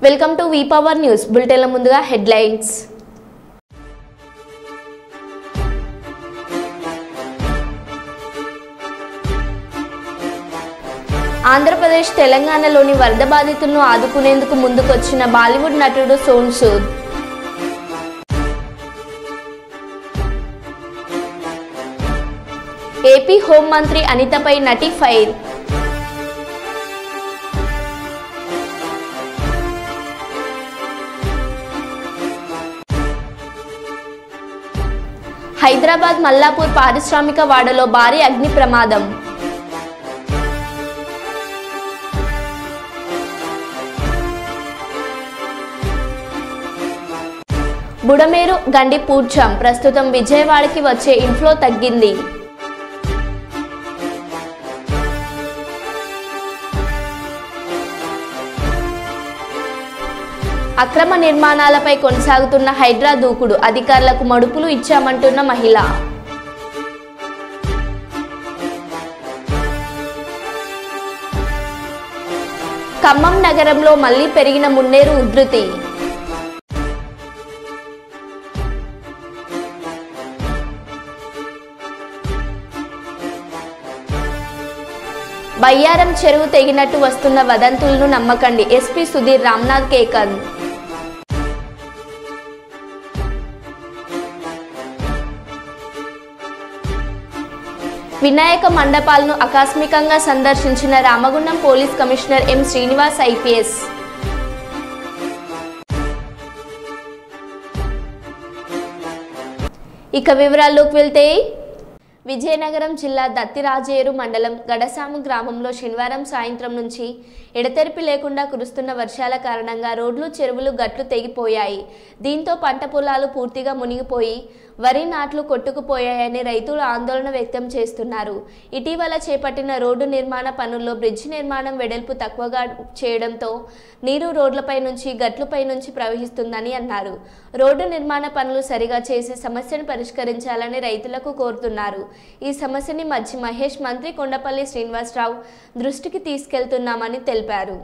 Welcome to V power news బులెటిన్ల ముందుగా headlines. Andhra Pradesh తెలంగాణలోని వరద బాధితులను ఆదుకునేందుకు ముందుకొచ్చిన బాలీవుడ్ నటుడు సోనూ సూద్. ఏపీ హోంమంత్రి అనితపై నటి ఫైర్. హైదరాబాద్ మల్లాపూర్ పారిశ్రామిక వాడలో భారీ అగ్ని ప్రమాదం. బుడమేరు గండి పూడ్చాం, ప్రస్తుతం విజయవాడకి వచ్చే ఇన్ఫ్లో తగ్గింది. అక్రమ నిర్మాణాలపై కొనసాగుతున్న హైడ్రా దూకుడు, అధికారులకు మడుపులు ఇచ్చామంటున్న మహిళ. ఖమ్మం నగరంలో మళ్లీ పెరిగిన మున్నేరు ఉధృతి. బయ్యారం చెరువు తెగినట్టు వస్తున్న వదంతులను నమ్మకండి, ఎస్పీ సుధీర్ రామ్నాథ్ కేకన్. వినాయక మండపాలను ఆకస్మికంగా సందర్శించిన Ramagundam police commissioner M Srinivas IPS. ఇక వివరాల్లోకి వెళ్తే, విజయనగరం జిల్లా దత్తిరాజేరు మండలం గడసాము గ్రామంలో శనివారం సాయంత్రం నుంచి ఎడతెరిపి లేకుండా కురుస్తున్న వర్షాల కారణంగా రోడ్లు, చెరువులు, గట్లు తెగిపోయాయి. దీంతో పంట పొలాలు పూర్తిగా మునిగిపోయి వరి నాట్లు కొట్టుకుపోయాయని రైతులు ఆందోళన వ్యక్తం చేస్తున్నారు. ఇటీవల చేపట్టిన రోడ్డు నిర్మాణ పనుల్లో బ్రిడ్జి నిర్మాణం వెడల్పు తక్కువగా చేయడంతో నీరు రోడ్లపై నుంచి, గట్లపై నుంచి ప్రవహిస్తుందని అన్నారు. రోడ్డు నిర్మాణ పనులు సరిగా చేసి సమస్యను పరిష్కరించాలని రైతులకు కోరుతున్నారు. ఈ సమస్యని మధ్య మహేష్ మంత్రి కొండపల్లి శ్రీనివాసరావు దృష్టికి తీసుకెళ్తున్నామని తెలిపారు.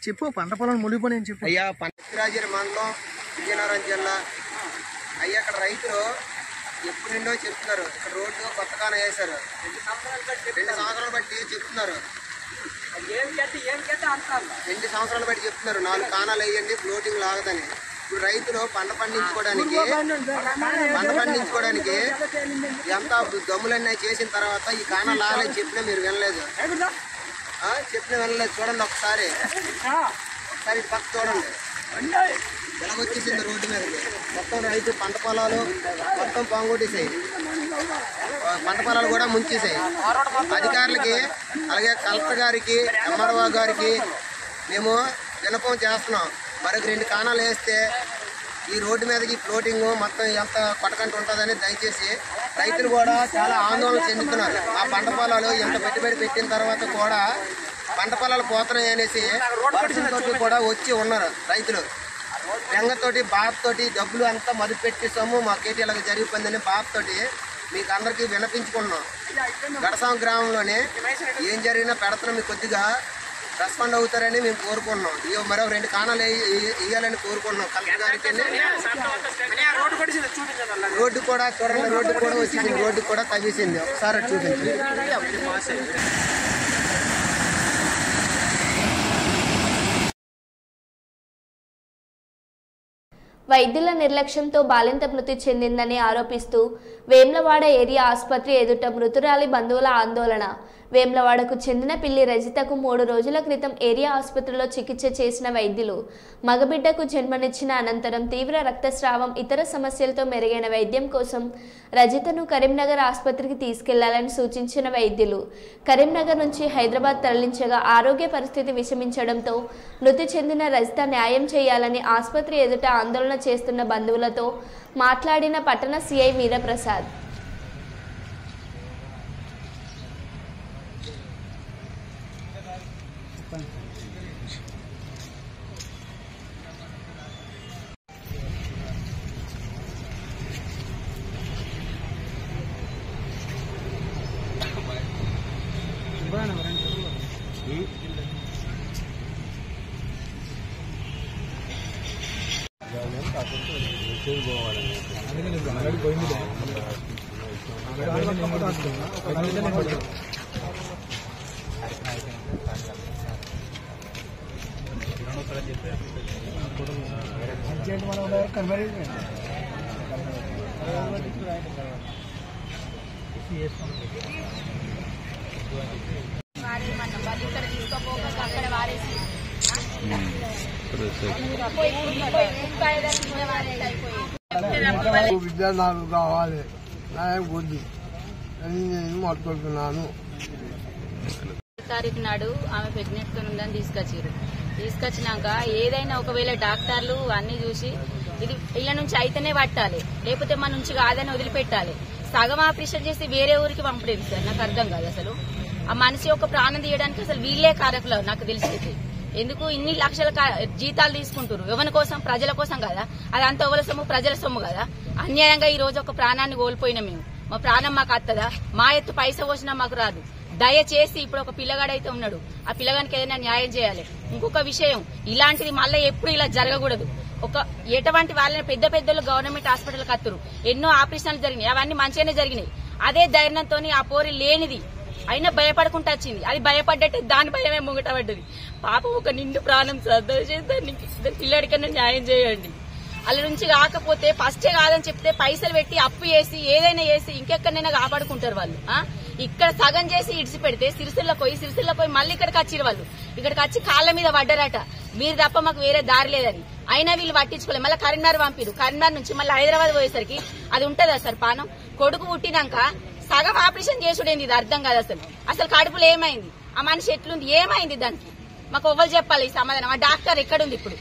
చెప్పు, పంట పొలం మునిగిపోయి చెప్పు. అయ్యా, దత్తిరాజేరు మండలం, విజయనగరం జిల్లా. అయ్యా, అక్కడ రైతులు ఎప్పుడు నిండో చెప్తున్నారు. ఇక్కడ రోడ్డు కొత్తగానే వేశారు, 2 సంవత్సరాలు బట్టి చెప్తున్నారు. 2 సంవత్సరాలు బట్టి చెప్తున్నారు 4 కానాలు వేయండి, ఫ్లోటింగ్ లాగదని. ఇప్పుడు రైతులు పంట పండించుకోవడానికి ఎంత దమ్ములన్నీ చేసిన తర్వాత ఈ కానాలు లాగాలని చెప్పినా మీరు వినలేదు. చూడండి, ఒకసారి పక్క చూడండి, ఎలాగొచ్చేసింది రోడ్డు మీదకి. మొత్తం రైతు పంట పొలాలు మొత్తం పాంగొట్టేసాయి, పంట పొలాలు కూడా ముంచేసాయి. అధికారులకి, అలాగే కలెక్టర్ గారికి, ఎంఆర్ఓ గారికి మేము విన్నపం చేస్తున్నాం. మరొక 2 కానాలు వేస్తే ఈ రోడ్డు మీదకి ఫ్లోటింగ్ మొత్తం ఎంత కొట్టకంటూ ఉంటుందని దయచేసి. రైతులు కూడా చాలా ఆందోళన చెందుతున్నారు. ఆ పంట పొలాలు ఎంత పెట్టుబడి పెట్టిన తర్వాత కూడా పంట పొలాలు పోతున్నాయి అనేసి వర్షంతో కూడా వచ్చి ఉన్నారు రైతులు. బెంగతోటి, బాధతోటి, డబ్బులు అంతా మదుపు పెట్టేసాము, మాకేటి ఇలాగ జరిగిపోయిందని బాధతోటి మీకు అందరికీ విన్నపించుకున్నాం. గడసాం గ్రామంలోనే ఏం జరిగినా పెడతాం, మీకు కొద్దిగా రెస్పాండ్ అవుతారని మేము కోరుకుంటున్నాం. మరో 2 కానాలు వేయాలని కోరుకుంటున్నాం. కలెక్టర్ గారికి రోడ్డు కూడా చూడండి, రోడ్డు కూడా వచ్చింది, రోడ్డు కూడా తవ్వేసింది. ఒకసారి చూపించండి. వైద్యుల నిర్లక్ష్యంతో బాలింత మృతి చెందిందని ఆరోపిస్తూ వేమ్లవాడ ఏరియా ఆసుపత్రి ఎదుట మృతురాలి బంధువుల ఆందోళన. వేమ్లవాడకు చెందిన పిల్లి రజితకు 3 రోజుల క్రితం ఏరియా ఆసుపత్రిలో చికిత్స చేసిన వైద్యులు మగబిడ్డకు జన్మనిచ్చిన అనంతరం తీవ్ర రక్తస్రావం, ఇతర సమస్యలతో మెరుగైన వైద్యం కోసం రజితను కరీంనగర్ ఆసుపత్రికి తీసుకెళ్లాలని సూచించిన వైద్యులు కరీంనగర్ నుంచి హైదరాబాద్ తరలించగా ఆరోగ్య పరిస్థితి విషమించడంతో మృతి చెందిన రజిత న్యాయం చేయాలని ఆసుపత్రి ఎదుట ఆందోళన చేస్తున్న బంధువులతో మాట్లాడిన పట్టణ సిఐ వీరప్రసాద్. విద్య నాకు కావాలి, న్యాయం కొద్ది అని నేను మాట్లాడుతున్నాను. తారీఖు నాడు ఆమె ప్రెగ్నెంట్ తో ఉందని తీసుకొచ్చినాక ఏదైనా ఒకవేళ డాక్టర్లు అన్ని చూసి ఇది ఇళ్ల నుంచి అయితేనే పట్టాలి, లేకపోతే మన నుంచి కాదని వదిలిపెట్టాలి. సగం ఆపరేషన్ చేసి వేరే ఊరికి పంపలేదు సార్. నాకు అర్థం కాదు అసలు ఆ మనిషి ఒక ప్రాణం తీయడానికి అసలు వీళ్లే కారకులు నాకు తెలిసి. ఎందుకు ఇన్ని లక్షల జీతాలు తీసుకుంటారు? ఎవరి కోసం? ప్రజల కోసం కదా. అదంతా ఎవరి సొమ్ము? ప్రజల సొమ్ము కదా. అన్యాయంగా ఈ రోజు ఒక ప్రాణాన్ని కోల్పోయినా మేము. మా ప్రాణం మాకు అత్తదా? మా ఎత్తు పైస పోసినా మాకు రాదు. దయచేసి ఇప్పుడు ఒక పిల్లగాడైతే ఉన్నాడు, ఆ పిల్లగానికి ఏదైనా న్యాయం చేయాలి. ఇంకొక విషయం, ఇలాంటిది మళ్ళీ ఎప్పుడు ఇలా జరగకూడదు. ఎటువంటి వాళ్ళని పెద్ద పెద్దలు గవర్నమెంట్ హాస్పిటల్కి వస్తారు, ఎన్నో ఆపరేషన్లు జరిగినాయి, అవన్నీ మంచిగానే జరిగినాయి. అదే ధైర్యంతో ఆ పోరి లేనిది అయినా భయపడుకుంటూ వచ్చింది. అది భయపడ్డట్టే దాని భయమే ముంగట పడ్డది. పాపం ఒక నిండు ప్రాణం శ్రద్ధ చేసి పిల్లడికన్నా న్యాయం చేయండి. అలా నుంచి కాకపోతే ఫస్టే కాదని చెప్తే పైసలు పెట్టి అప్పు చేసి ఏదైనా చేసి ఇంకెక్కడైనా కాపాడుకుంటారు వాళ్ళు. ఇక్కడ సగం చేసి ఇడిచి పెడితే సిరిసిల్ల పోయి మళ్ళీ ఇక్కడికి వచ్చిరు వాళ్ళు. ఇక్కడికి వచ్చి కాళ్ల మీద పడ్డారట, మీరు తప్ప మాకు వేరే దారి లేదని. అయినా వీళ్ళు పట్టించుకోలేదు. మళ్ళీ కరీంనగర్ పంపిరు. కరీంనగర్ నుంచి మళ్ళీ హైదరాబాద్ పోయేసరికి అది ఉంటుందా సార్ పానం? కొడుకు పుట్టినాక సగం ఆపరేషన్ చేసుడేంది? ఇది అర్థం కాదు అసలు కడుపులో ఏమైంది? ఆ మనిషి ఎట్లుంది? ఏమైంది దానికి? మాకు ఎవ్వరు చెప్పాలి ఈ సమాధానం. ఆ డాక్టర్ ఎక్కడుంది ఇప్పుడు?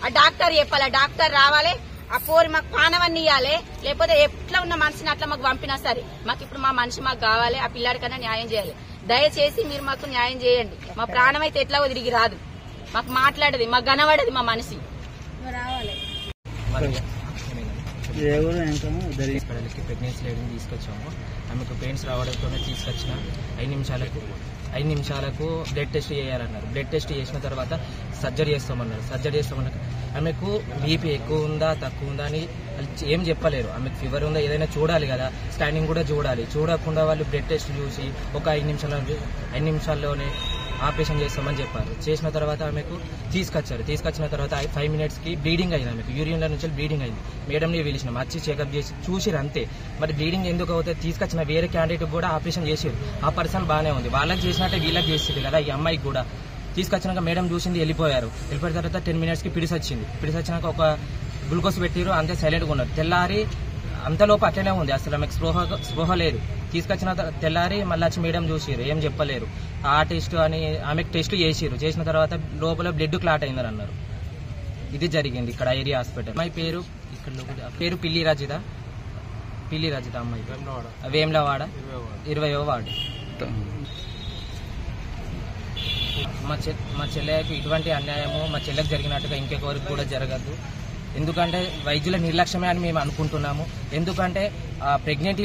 ఆ డాక్టర్ చెప్పాలి. ఆ డాక్టర్ రావాలి, ఆ పోరి మాకు పానవన్నీ ఇవ్వాలి. లేకపోతే ఎట్లా ఉన్న మనిషిని అట్లా మాకు పంపినా సరే మాకు ఇప్పుడు మా మనిషి మాకు కావాలి. ఆ పిల్లాడికన్నా న్యాయం చేయాలి. దయచేసి మీరు మాకు న్యాయం చేయండి. మా ప్రాణం అయితే ఎట్లా తిరిగి రాదు. మాకు మాట్లాడది, మాకు కనబడది మా మనిషి రావాలి. ప్రెగ్నెన్సీ లేడీని తీసుకొచ్చాము. ఆమెకు పెయిన్స్ రావడంతోనే తీసుకొచ్చిన 5 నిమిషాలకు బ్లడ్ టెస్ట్ చేయాలన్నారు. బ్లడ్ టెస్ట్ చేసిన తర్వాత సర్జరీ చేస్తామన్నారు. ఆమెకు బీపీ ఎక్కువ ఉందా తక్కువ ఉందా అని ఏం చెప్పలేరు. ఆమెకు ఫీవర్ ఉందా ఏదైనా చూడాలి కదా, స్కానింగ్ కూడా చూడాలి. చూడకుండా వాళ్ళు బ్లడ్ టెస్ట్ చూసి ఒక 5 నిమిషాల్లోనే ఆపరేషన్ చేస్తామని చెప్పారు. చేసిన తర్వాత ఆమెకు తీసుకొచ్చిన తర్వాత 5 మినిట్స్కి బ్లీడింగ్ అయింది. ఆమెకు యూరిన్ల నుంచి బ్లీడింగ్ అయింది. మేడంని పిలిచినాం, వచ్చి చెకప్ చేసి చూసిరు అంతే. మరి బ్లీడింగ్ ఎందుకు అవుతుంది? తీసుకొచ్చిన వేరే క్యాండిడేట్ కూడా ఆపరేషన్ చేసారు. ఆ పర్సన్ బాగానే ఉంది. వాళ్ళకి చేసినట్టే వీళ్ళకి చేసింది కదా. ఈ అమ్మాయికి కూడా తీసుకొచ్చినాక మేడం చూసింది, వెళ్ళిపోయిన తర్వాత 10 మినిట్స్కి పిడిసి వచ్చినాక ఒక గ్లూకోజ్ పెట్టిరు, అంతే సైలెంట్గా ఉన్నారు. తెల్లారి అంతలోపు అట్లనే ఉంది. అసలు ఆమెకు స్పృహ లేదు. తీసుకొచ్చిన తెల్లారి మళ్ళీ వచ్చి మేడం చూసిరు, ఏం చెప్పలేరు. ఆ టెస్ట్ అని ఆమెకు టెస్ట్ చేసిన తర్వాత లోపల బ్లడ్ క్లాట్ అయిందని అన్నారు. ఇది జరిగింది ఇక్కడ ఏరియా హాస్పిటల్. అమ్మాయి పేరు పిల్లి రజిత అమ్మాయి వేమ్లవాడ 20వ వార్డు. మా చెల్లెకి ఇటువంటి అన్యాయము మా చెల్లెకి జరిగినట్టుగా ఇంకెవరికి కూడా జరగద్దు. ఎందుకంటే వైద్యుల నిర్లక్ష్యమే అని మేము అనుకుంటున్నాము. ఎందుకంటే ప్రెగ్నెంట్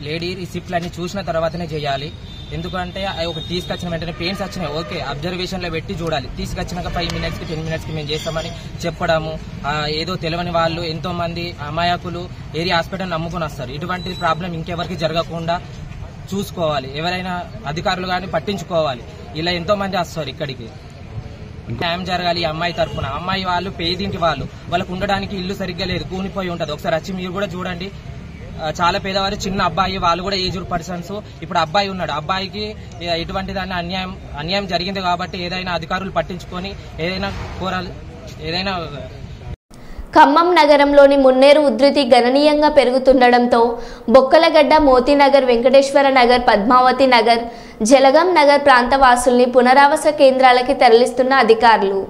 లేడీ రిసిప్ట్లన్నీ చూసిన తర్వాతనే చేయాలి. ఎందుకంటే ఒక తీసుకొచ్చిన వెంటనే పెయిన్స్ వచ్చినాయి, ఓకే, అబ్జర్వేషన్లో పెట్టి చూడాలి. తీసుకొచ్చినాక 5 మినిట్స్కి 10 మినిట్స్కి మేము చేస్తామని చెప్పడము, ఏదో తెలియని వాళ్ళు ఎంతో మంది అమాయకులు ఏరియా హాస్పిటల్ నమ్ముకుని వస్తారు. ఇటువంటి ప్రాబ్లం ఇంకెవరికి జరగకుండా చూసుకోవాలి. ఎవరైనా అధికారులు కానీ పట్టించుకోవాలి. ఇలా ఎంతో మంది వస్తారు ఇక్కడికి. న్యాయం జరగాలి ఈ అమ్మాయి తరఫున. అమ్మాయి వాళ్ళు పేదింటి వాళ్ళు, వాళ్ళకు ఉండడానికి ఇల్లు సరిగ్గా లేదు, కూలిపోయి ఉంటది. ఒకసారి వచ్చి మీరు కూడా చూడండి. చాలా పేదవారు, చిన్న అబ్బాయి, వాళ్ళు కూడా ఏజ్డ్ పర్సన్స్. ఇప్పుడు అబ్బాయి ఉన్నాడు, అబ్బాయికి ఎటువంటి దాన్ని అన్యాయం జరిగింది కాబట్టి ఏదైనా అధికారులు పట్టించుకొని ఏదైనా కోరాలి. ఏదైనా ఖమ్మం నగరంలోని మున్నేరు ఉధృతి గణనీయంగా పెరుగుతుండటంతో బొక్కలగడ్డ, మోతీనగర్, వెంకటేశ్వర నగర్, పద్మావతి నగర్, జలగం నగర్ ప్రాంత వాసుల్ని పునరావాస కేంద్రాలకి తరలిస్తున్న అధికారులు.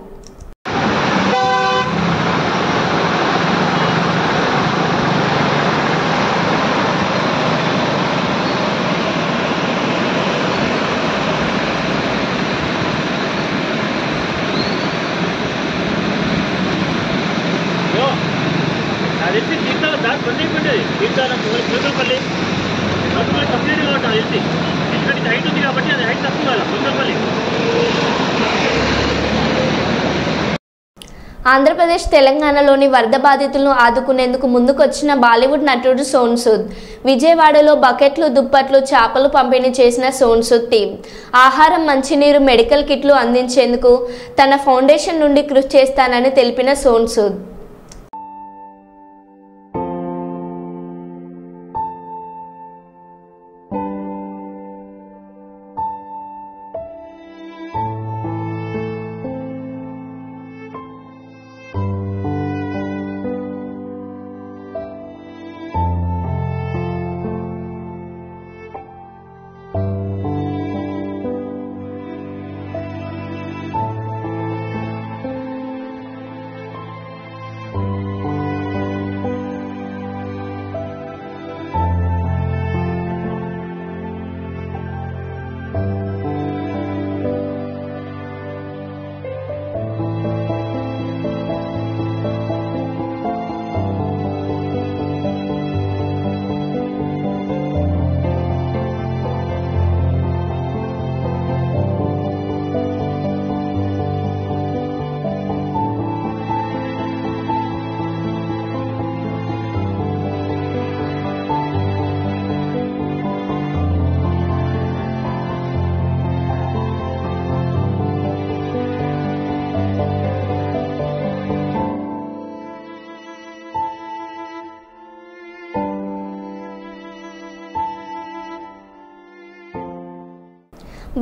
ఆంధ్రప్రదేశ్, తెలంగాణలోని వరద బాధితులను ఆదుకునేందుకు ముందుకొచ్చిన బాలీవుడ్ నటుడు సోనూ సూద్. విజయవాడలో బకెట్లు, దుప్పట్లు, చేపలు పంపిణీ చేసిన సోనూ సూద్ టీం ఆహారం, మంచినీరు, మెడికల్ కిట్లు అందించేందుకు తన ఫౌండేషన్ నుండి కృషి చేస్తానని తెలిపిన సోనూ సూద్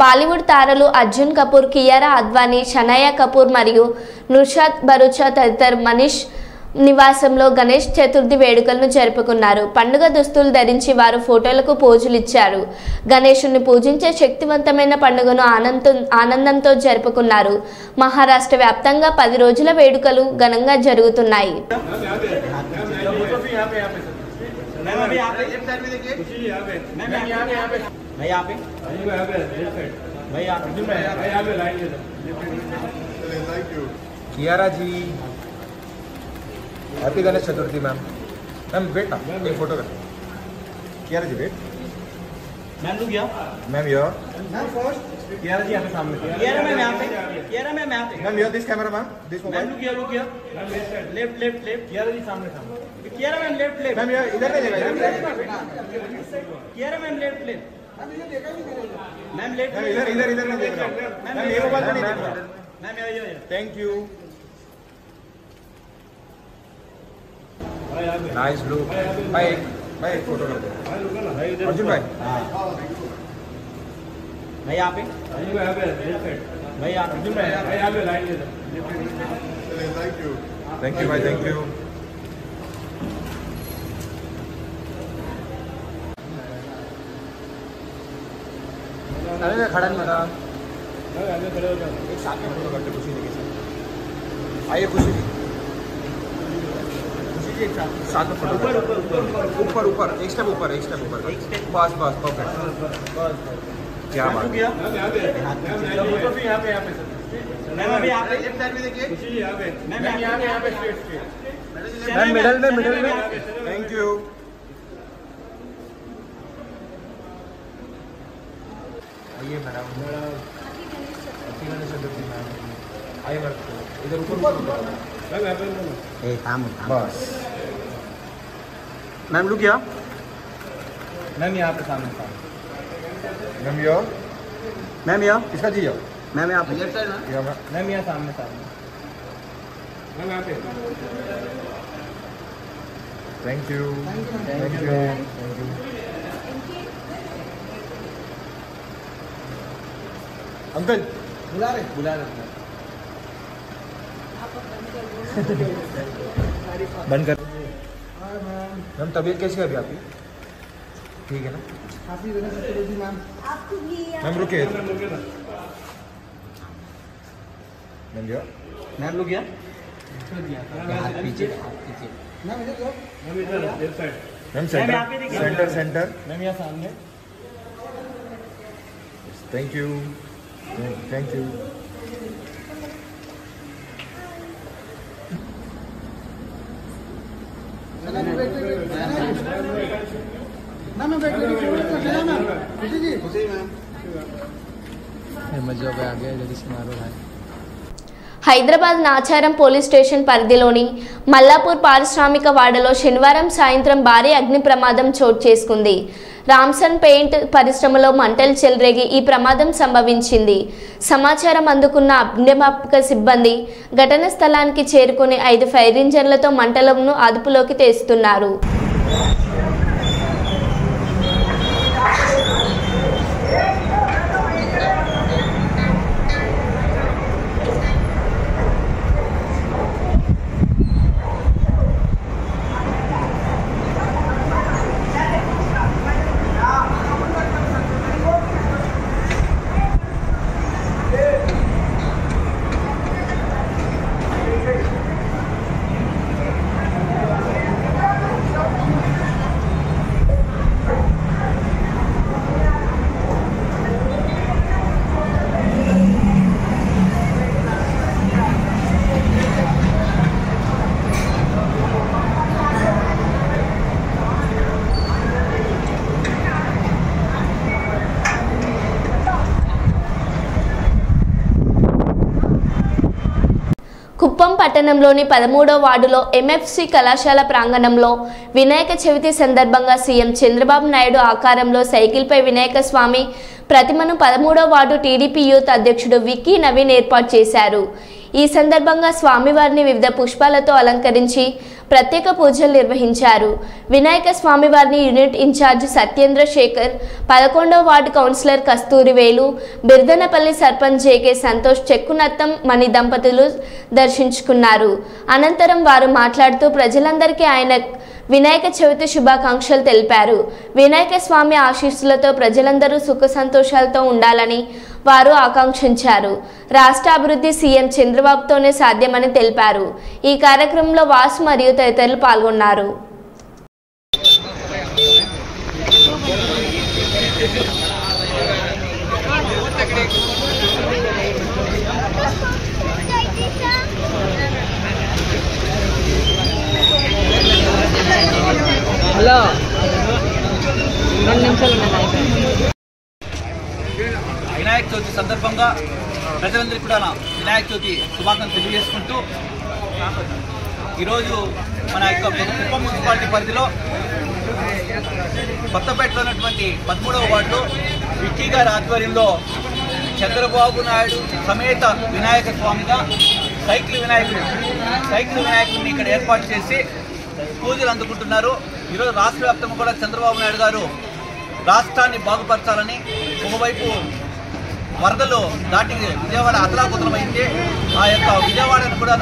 బాలీవుడ్ తారలు అర్జున్ కపూర్, కియారా అద్వానీ, షనాయా కపూర్ మరియు నుషాత్ భరూచా తదితర మనీష్ నివాసంలో గణేష్ చతుర్థి వేడుకలను జరుపుకున్నారు. పండుగ దుస్తులు ధరించి వారు ఫోటోలకు పోజులు ఇచ్చారు. గణేశుని పూజించే శక్తివంతమైన పండుగను ఆనందంతో జరుపుకున్నారు. మహారాష్ట్ర వ్యాప్తంగా 10 రోజుల వేడుకలు ఘనంగా జరుగుతున్నాయి. Kiara ji happy Ganesh Chaturthi ma'am. Ma'am wait ना, एक फोटो कर. Kiara ji wait. Ma'am look here. Ma'am here. Ma'am first. Kiara ji यहाँ पे सामने. कियारा मैम यहाँ पे. कियारा मैम यहाँ पे. Ma'am here this camera ma'am. This mobile. Look here. Ma'am left left left. Kiara ji सामने. Kiara ma'am left left. Ma'am इधर नहीं देगा. Kiara ma'am left left. Ma'am left. इधर नहीं देख रहा. मैम ये मोबाइल नहीं देख रहा. मैम ये. Thank you. Nice look. भाई फोटो कर दो. अर्जुन भाई. भाई यहाँ पे. भाई अर्जुन भाई यहाँ पे लाइन दे दो. थैंक यू भाई. Thank you. अरे खड़ा नहीं था. एक साथ में फोटो करते खुशी के साथ. आइए खुशी जी. खुशी जी एक साथ में फोटो. ऊपर ऊपर एक स्टेप ऊपर. बस बस परफेक्ट. क्या बात है. यहाँ पे मैम अभी यहाँ पे लेफ्ट साइड में देखिए. खुशी जी यहाँ पे. मैम यहाँ पे स्ट्रेट. मैम मिडल में. Thank you. आइए madam. Happy Ganesh Chaturthi ma'am. आइए मैम इधर ऊपर. बस मैम लुक हियर. मैम यहाँ पे सामने. Ma'am here. Ma'am here. इसका जी हियर. मैम यहाँ पे मैम यहाँ सामने मैम यहाँ पे थैंक यू अंकल बुला रहे बंद कर। मैम तबीयत कैसी है अभी आपकी? ठीक है ना? मैम रुकिए। मैम रुकिए। मैम सेंटर मैम यहाँ सामने। Thank you. Hyderabad Nacharam police station పరిధిలోని మల్లాపూర్ పారిశ్రామిక వాడలో శనివారం సాయంత్రం భారీ అగ్ని ప్రమాదం చోటు చేసుకుంది. రామ్సన్ పెయింట్ పరిశ్రమలో మంటలు చెలరేగి ఈ ప్రమాదం సంభవించింది. సమాచారం అందుకున్న అగ్నిమాపక సిబ్బంది ఘటన స్థలానికి చేరుకుని 5 ఫైర్ ఇంజన్లతో మంటలను అదుపులోకి తెస్తున్నారు. కుప్పం పట్టణంలోని 13వ వార్డులో ఎంఎఫ్సి కళాశాల ప్రాంగణంలో వినాయక చవితి సందర్భంగా సీఎం చంద్రబాబు నాయుడు ఆకారంలో సైకిల్పై వినాయక స్వామి ప్రతిమను 13వ వార్డు టీడీపీ యూత్ అధ్యక్షుడు విక్కీ నవీన్ ఏర్పాటు చేశారు. ఈ సందర్భంగా స్వామివారిని వివిధ పుష్పాలతో అలంకరించి ప్రత్యేక పూజలు నిర్వహించారు. వినాయక స్వామివారిని యూనిట్ ఇన్ఛార్జ్ సత్యేంద్ర శేఖర్, 11వ ward councillor Kasturi Velu, Birdanapalli sarpanch JK Santosh, Chekkunattam Mani దంపతులు దర్శించుకున్నారు. అనంతరం వారు మాట్లాడుతూ ప్రజలందరికీ ఆయన వినాయక చవితి శుభాకాంక్షలు తెలిపారు. వినాయక స్వామి ఆశీస్సులతో ప్రజలందరూ సుఖ సంతోషాలతో ఉండాలని వారు ఆకాంక్షించారు. రాష్ట్ర అభివృద్ధి సీఎం చంద్రబాబుతోనే సాధ్యమని తెలిపారు. ఈ కార్యక్రమంలో వాసు మరియు తదితరులు పాల్గొన్నారు. హలో 2 నిమిషాలు వినాయక చవితి సందర్భంగా ప్రజలందరికీ కూడా వినాయక చవితి శుభాకాంక్షలు తెలియజేసుకుంటూ ఈరోజు మన యొక్క కుప్పం మున్సిపాలిటీ పరిధిలో కొత్తపేటలో ఉన్నటువంటి 13వ వార్డులో విక్కీ గారి ఆధ్వర్యంలో చంద్రబాబు నాయుడు సమేత వినాయక స్వామిగా సైకిల్ వినాయకుడిని ఇక్కడ ఏర్పాటు చేసి పూజలు అందుకుంటున్నారు. ఈరోజు రాష్ట్ర వ్యాప్తంగా కూడా చంద్రబాబు నాయుడు గారు రాష్ట్రాన్ని బాగుపరచాలని ఒకవైపు వరదలు దాటి విజయవాడ అతలాకుతలమైంది. ఆ యొక్క విజయవాడను కూడా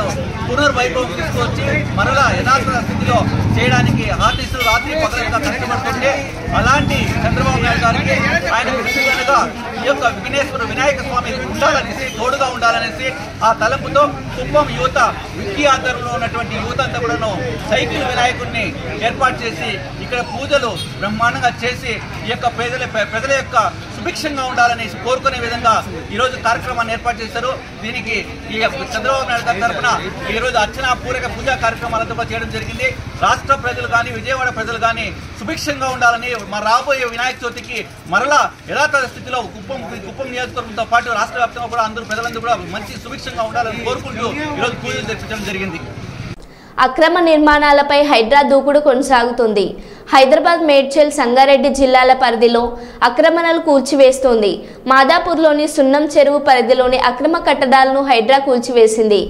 పునర్వైభవం తీసుకొచ్చి మరలా యథార్థ స్థితిలో చేయడానికి ఆర్టిస్టులు రాత్రి పగలంగా కష్టపడుతుంటే అలాంటి చంద్రబాబు నాయుడు గారికి ఆయన విషయంగా ఈ యొక్క వినాయక స్వామి ఉండాలనేసి, తోడుగా ఉండాలనేసి ఆ తలంపుతో కుప్పం యువత విక్కీ ఆధ్వర్యంలో ఉన్నటువంటి యువత అంతా కూడాను సైకిల్ వినాయకుడిని ఏర్పాటు చేసి ఇక్కడ పూజలు బ్రహ్మాండంగా చేసి ఈ యొక్క ప్రజల యొక్క సుభిక్షంగా ఉండాలనేసి కోరుకునే విధంగా ఈరోజు కార్యక్రమాన్ని ఏర్పాటు చేశారు. దీనికి ఈ చంద్రబాబు నాయుడు గారి తరఫున ఈరోజు అర్చనా పూరక పూజా కార్యక్రమాలతో చేయడం జరిగింది. రాష్ట్ర ప్రజలు కానీ విజయవాడ ప్రజలు కానీ సుభిక్షంగా ఉండాలని, రాబోయే వినాయక చవితికి మరలా యథాతథ స్థితిలో కుప్పం నియోజకవర్గంతో పాటు రాష్ట్ర వ్యాప్తంగా కూడా ప్రజలందరూ కూడా మంచి సుభిక్షంగా ఉండాలని కోరుకుంటూ ఈరోజు పూజలు జరిపించడం జరిగింది. అక్రమ నిర్మాణాలపై హైడ్రా దూకుడు కొనసాగుతుంది. హైదరాబాద్, మేడ్చల్, సంగారెడ్డి జిల్లాల పరిధిలో అక్రమణలు కూల్చివేస్తోంది. మాదాపూర్లోని సున్నం చెరువు పరిధిలోని అక్రమ కట్టడాలను హైడ్రా కూల్చివేసింది.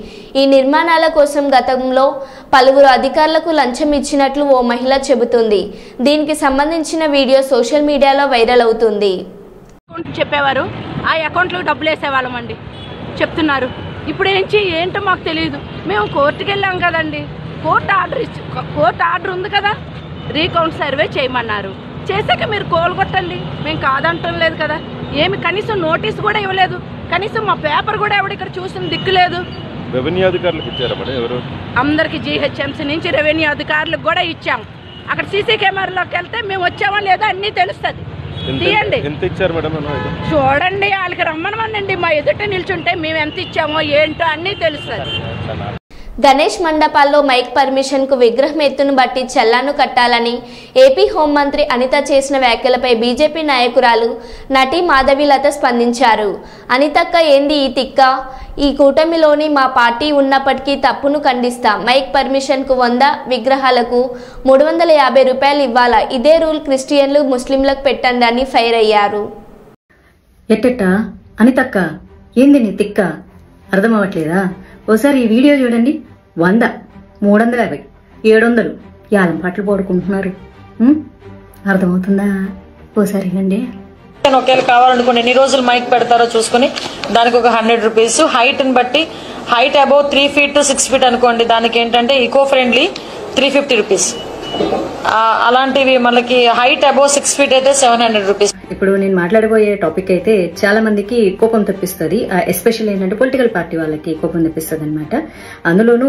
ఈ నిర్మాణాల కోసం గతంలో పలువురు అధికారులకు లంచం ఇచ్చినట్లు ఓ మహిళ చెబుతుంది. దీనికి సంబంధించిన వీడియో సోషల్ మీడియాలో వైరల్ అవుతుంది. చెప్పేవారు ఆ అకౌంట్లో డబ్బులు వేసేవాళ్ళమండి చెప్తున్నారు. ఇప్పుడు ఏంటో మాకు తెలియదు. మేము కోర్టుకి వెళ్ళాం కదండి. కోర్టు ఆర్డర్ ఉంది కదా, రీకౌంట్ సర్వే చేయమన్నారు. చేశాక మీరు కోలుగొట్టండి, మేము కాదంటం లేదు కదా. ఏమి కనీసం నోటీస్ కూడా ఇవ్వలేదు. కనీసం మా పేపర్ కూడా ఎవడు ఇక్కడ చూసిన దిక్కు లేదు. రెవెన్యూ అధికారులకు ఇచ్చారా మేడం? ఎవరు? అందరికి జీహెచ్ఎంసీ నుంచి రెవెన్యూ అధికారులకు కూడా ఇచ్చాం. అక్కడ సీసీ కెమెరాలోకి వెళ్తే మేము వచ్చామా లేదా అన్నీ తెలుస్తుంది. తీయండి. ఎంత ఇచ్చారు మేడం? చూడండి, వాళ్ళకి రమ్మనమనండి. మా ఎదుట నిల్చుంటే మేము ఎంత ఇచ్చామో ఏంటో అన్నీ తెలుస్తుంది. గణేష్ మండపాల్లో మైక్ పర్మిషన్ కు విగ్రహం ఎత్తును బట్టి చల్లాను కట్టాలని ఏపీ హోంమంత్రి అనిత చేసిన వ్యాఖ్యలపై బీజేపీ నాయకురాలు నటి మాధవీలత స్పందించారు. అనితక్క ఏంది ఈ తిక్క? ఈ కూటమిలోని మా పార్టీ ఉన్నప్పటికీ తప్పును ఖండిస్తా. మైక్ పర్మిషన్ కు 100 విగ్రహాలకు 350 రూపాయలు ఇవ్వాలా? ఇదే రూల్ క్రిస్టియన్లు, ముస్లింలకు పెట్టండి అని ఫైర్ అయ్యారు. ఎట్టెట్ట అనితక్క ఏంది నీ తిక్క? అర్థం అవ్వట్లేదా? ఓసారి ఈ వీడియో చూడండి. 100, 350, 700 యాలం పాటలు పాడుకుంటున్నారు. అర్థమవుతుందా? ఓసారి వినండి. ఒకేలా కావాలనుకోండి, ఎన్ని రోజులు మైక్ పెడతారో చూసుకుని దానికి ఒక 100 రూపీస్. హైట్ ని బట్టి height above 3 feet to 6 feet అనుకోండి, దానికి ఏంటంటే ఈకో ఫ్రెండ్లీ 350 రూపీస్. అలాంటివి మనకి హైట్ అబౌవ్ 6 feet అయితే 700 రూపీస్. ఇప్పుడు నేను మాట్లాడబోయే టాపిక్ అయితే చాలా మందికి కోపం తెప్పిస్తుంది. ఎస్పెషల్లీ ఏంటంటే పొలిటికల్ పార్టీ వాళ్ళకి కోపం తెప్పిస్తుంది అనమాట. అందులోనూ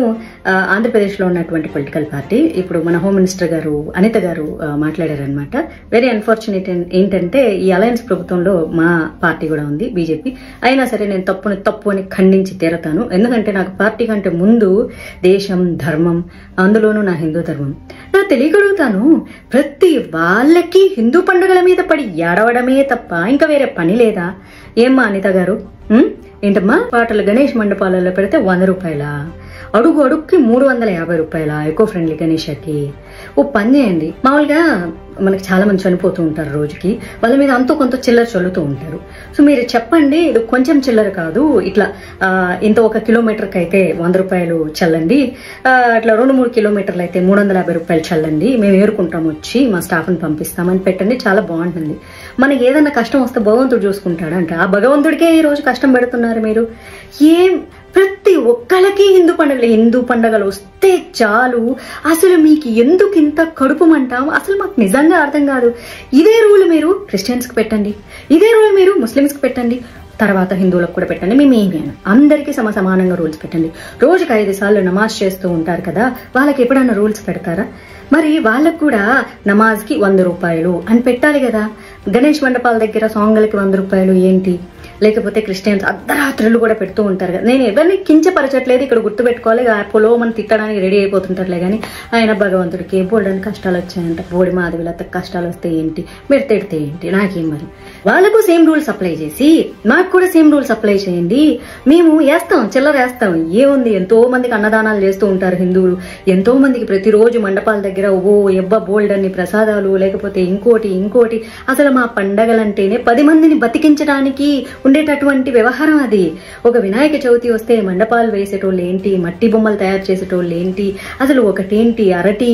ఆంధ్రప్రదేశ్ లో ఉన్నటువంటి పొలిటికల్ పార్టీ ఇప్పుడు మన హోమ్ మినిస్టర్ గారు అనిత గారు మాట్లాడారనమాట. వెరీ అన్ఫార్చునేట్ ఏంటంటే ఈ అలయన్స్ ప్రభుత్వంలో మా పార్టీ కూడా ఉంది, బీజేపీ. అయినా సరే నేను తప్పు అని ఖండించి తీరతాను. ఎందుకంటే నాకు పార్టీ కంటే ముందు దేశం, ధర్మం, అందులోనూ నా హిందూ ధర్మం. నా తెలియగలుగుతాను, ప్రతి వాళ్ళకి హిందూ పండుగల మీద పడి ఏడవడమే తప్ప ఇంకా వేరే పని లేదా? ఏమ్మా అనిత గారు, ఏంటమ్మా పాటలు గణేష్ మండపాలలో పెడితే 100 రూపాయల, అడుగుకి 350 రూపాయల ఎకో ఫ్రెండ్లీ గణేషకి? ఓ పని చేయండి. మామూలుగా మనకి చాలా మంది చనిపోతూ ఉంటారు రోజుకి, వాళ్ళ మీద అంతో కొంత చిల్లర చల్లుతూ ఉంటారు. సో మీరు చెప్పండి, ఇది కొంచెం చిల్లర కాదు, ఇట్లా ఇంత 1 కిలోమీటర్కి అయితే 100 రూపాయలు చల్లండి, అట్లా 2-3 కిలోమీటర్లు అయితే 350 రూపాయలు చల్లండి, మేము ఏరుకుంటాం, వచ్చి మా స్టాఫ్ని పంపిస్తామని పెట్టండి. చాలా బాగుంటుంది. మనకి ఏదన్నా కష్టం వస్తే భగవంతుడు చూసుకుంటాడంట. ఆ భగవంతుడికే ఈ రోజు కష్టం పెడుతున్నారు మీరు. ప్రతి ఒక్కళ్ళకి హిందూ పండుగలు వస్తే చాలు, అసలు మీకు ఎందుకు ఇంత కడుపు మంటాం? అసలు మాకు నిజంగా అర్థం కాదు. ఇదే రూల్ మీరు క్రిస్టియన్స్ కి పెట్టండి, ఇదే రూల్ మీరు ముస్లిమ్స్ కి పెట్టండి, తర్వాత హిందువులకు కూడా పెట్టండి. మేమేమి అందరికీ సమానంగా రూల్స్ పెట్టండి. రోజుకి 5 సార్లు నమాజ్ చేస్తూ ఉంటారు కదా, వాళ్ళకి ఎప్పుడన్నా రూల్స్ పెడతారా? మరి వాళ్ళకు కూడా నమాజ్ కి 100 రూపాయలు అని పెట్టాలి కదా. గణేష్ మండపాల దగ్గర సాంగ్లకి 100 రూపాయలు ఏంటి? లేకపోతే క్రిస్టియన్స్ అర్ధరాత్రులు కూడా పెడుతూ ఉంటారు కదా. నేను ఎవరిని కించపరచట్లేదు, ఇక్కడ గుర్తుపెట్టుకోవాలి. పొలో మనం తిట్టడానికి రెడీ అయిపోతుంటారులే కానీ ఆయన భగవంతుడికి బోల్డని కష్టాలు వచ్చాయంట, బోడి మాధవిలత కష్టాలు వస్తే ఏంటి, మీరు తిడితే ఏంటి, నాకేం? మరి వాళ్ళకు సేమ్ రూల్స్ అప్లై చేసి మాకు కూడా సేమ్ రూల్స్ అప్లై చేయండి. మేము వేస్తాం, చిల్లర వేస్తాం. ఏముంది, ఎంతో మందికి అన్నదానాలు చేస్తూ ఉంటారు హిందువులు, ఎంతో మందికి ప్రతిరోజు మండపాల దగ్గర బోల్డ్ అన్ని ప్రసాదాలు, లేకపోతే ఇంకోటి. అసలు మా పండగలంటేనే 10 మందిని బతికించడానికి ఉండేటటువంటి వ్యవహారం అది. ఒక వినాయక చవితి వస్తే మండపాలు వేసేటోళ్ళు ఏంటి, మట్టి బొమ్మలు తయారు చేసేటోళ్ళు ఏంటి, అసలు ఒకటేంటి అరటి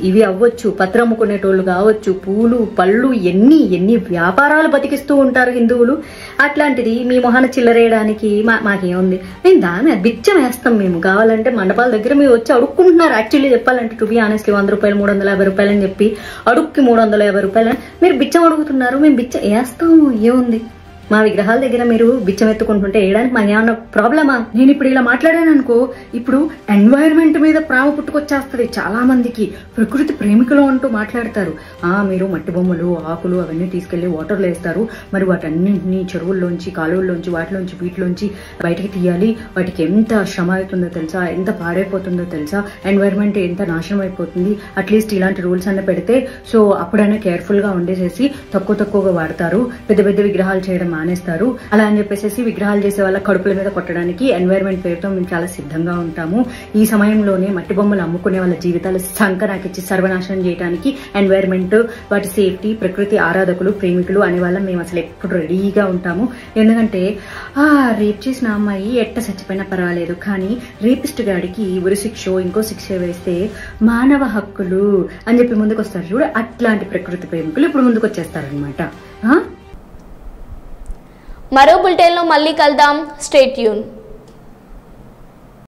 ఇవి అవ్వచ్చు, పత్రం అమ్ముకునేటోళ్ళు కావచ్చు, పూలు పళ్ళు, ఎన్ని వ్యాపారాలు బతికిస్తూ ఉంటారు హిందువులు. అట్లాంటిది మీ మొహాన చిల్లరేయడానికి మాకేముంది? మేము దాని బిచ్చం వేస్తాం. మేము కావాలంటే మండపాల దగ్గర మీరు వచ్చి అడుక్కుంటున్నారు. యాక్చువల్లీ చెప్పాలంటే టు బి ఆనెస్ట్లీ 100 రూపాయలు 350 రూపాయలు అని చెప్పి అడుక్కి 350 రూపాయలు మీరు బిచ్చం అడుగుతున్నారు. మేము బిచ్చం వేస్తాము, ఏముంది? మా విగ్రహాల దగ్గర మీరు బిచ్చం ఎత్తుకుంటుంటే వేయడానికి మాకు ఏమన్నా ప్రాబ్లమా? నేను ఇప్పుడు ఇలా మాట్లాడాను అనుకో, ఇప్పుడు ఎన్వైరన్మెంట్ మీద ప్రేమ పుట్టుకొచ్చేస్తుంది చాలా మందికి. ప్రకృతి ప్రేమికులు అంటూ మాట్లాడతారు. మీరు మట్టి బొమ్మలు, ఆకులు అవన్నీ తీసుకెళ్లి వాటర్లో వేస్తారు, మరి వాటన్నింటినీ చెరువుల్లోంచి, కాలువల్లోంచి, వీటిలోంచి బయటికి తీయాలి. వాటికి ఎంత శ్రమ అవుతుందో తెలుసా, ఎంత పాడైపోతుందో తెలుసా, ఎన్వైరన్మెంట్ ఎంత నాశనం అయిపోతుంది. అట్లీస్ట్ ఇలాంటి రూల్స్ అన్న పెడితే సో అప్పుడైనా కేర్ఫుల్ గా ఉండేసేసి తక్కువగా వాడతారు. పెద్ద విగ్రహాలు చేయడం మానేస్తారు. అలా అని చెప్పేసి విగ్రహాలు చేసే వాళ్ళ కడుపుల మీద కొట్టడానికి ఎన్వైరన్మెంట్ పేరుతో మేము చాలా సిద్ధంగా ఉంటాము. ఈ సమయంలోనే మట్టి బొమ్మలు అమ్ముకునే వాళ్ళ జీవితాలు సంకనాకిచ్చి సర్వనాశనం చేయడానికి ఎన్వైరన్మెంట్, వాటి సేఫ్టీ, ప్రకృతి ఆరాధకులు, ప్రేమికులు అనే వాళ్ళం మేము అసలు ఎప్పుడు రెడీగా ఉంటాము. ఎందుకంటే రేప్ చేసిన అమ్మాయి ఎట్ట చచ్చిపోయినా పర్వాలేదు, కానీ రేపిస్ట్ గాడికి ఉరి శిక్ష ఇంకో శిక్ష వేస్తే మానవ హక్కులు అని చెప్పి ముందుకు వస్తారు చూడు, అట్లాంటి ప్రకృతి ప్రేమికులు ఇప్పుడు ముందుకు వచ్చేస్తారనమాట. మరో బులెటిన్లో మళ్ళీ కలుద్దాం. Stay tune.